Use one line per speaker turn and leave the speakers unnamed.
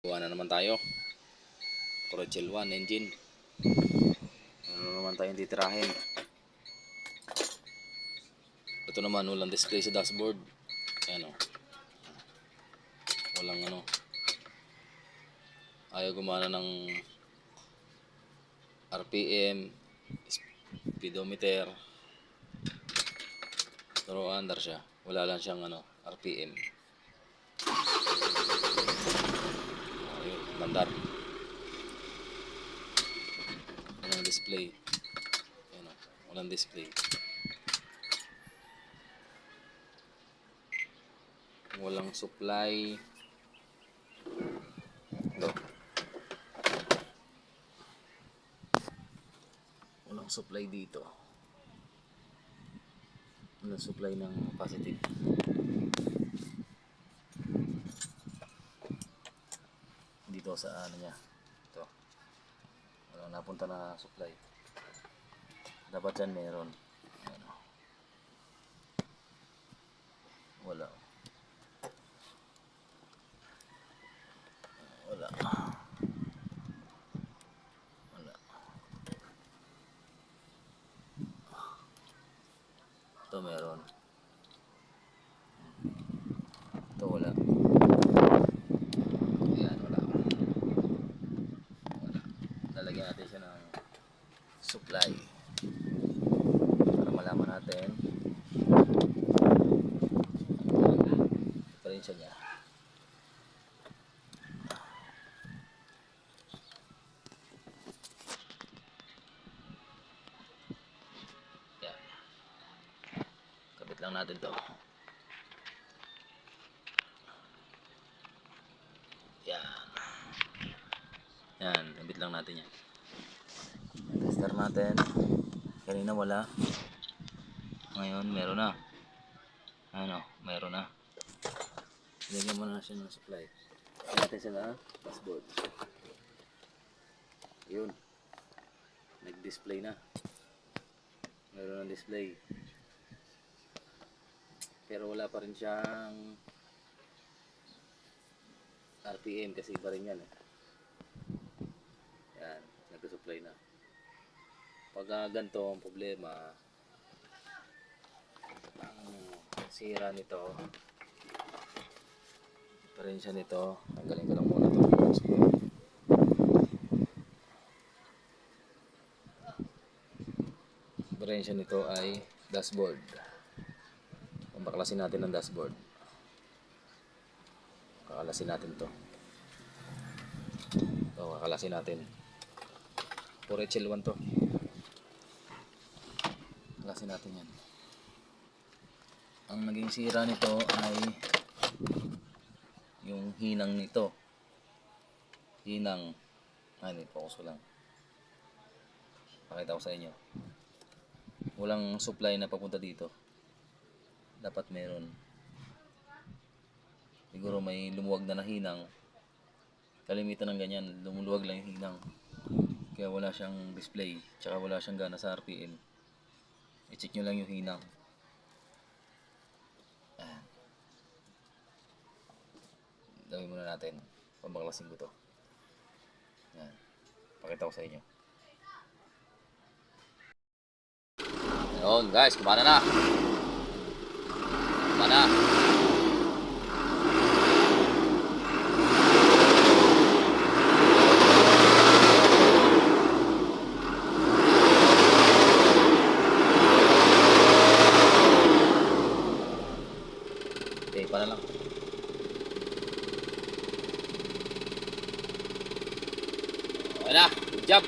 Gawa na naman tayo. Corel 1 engine. Ano naman tayong titirahin. Ito naman walang display sa dashboard. Ayan o. Walang ano. Ayaw gumana ng RPM, speedometer. Pero under siya. Wala lang siyang ano, RPM. Ayun, bandar. Walang display. Ayan o, walang display. Walang supply. Ito. Walang supply dito. Walang supply ng positive. Dito sa ano niya. Ito. Walang napunta na supply. Dapat dyan meron. Ano. Wala. Wala. Wala. Ito meron. Ito wala. Ayan, wala. Wala. Lalagyan natin siya ng supply para malaman natin ang diferensya niya. Ayan. Kabit lang natin to. Yan. Yan, kabit lang natin yan. Tester natin. Kanina wala. Ngayon meron na. Ano, meron na. Lagyan mo na siya ng supply. Lagyan natin siya na dashboard. Yun. Nag-display na. Meron ng display. Pero wala pa rin siyang RPM kasi iba rin yan eh. Yan, nag-supply na. Pag ganito ang problema, ang sira nito, diferensya nito, tanggalin ko lang muna ito. Diferensya nito ay dashboard. Baklasin natin ang dashboard. Kakalasin natin to. Ito, kakalasin natin. Corel 1 to. Kakalasin natin yan. Ang naging sira nito ay yung hinang nito. Hinang. Ay, focus ko lang. Pakita ko sa inyo. Walang supply na papunta dito. Dapat meron. Siguro may lumuwag na hinang. Kalimitan ng ganyan, lumuluwag lang yung hinang. Kaya wala siyang display, tsaka wala siyang gana sa RPM. I-check nyo lang yung hinang. Gawin muna natin. Pambaklasin ko to. Yan. Pakita ko sa inyo. Ayun guys, kumana na. Kumana. Okay, para lang. Wala, good job.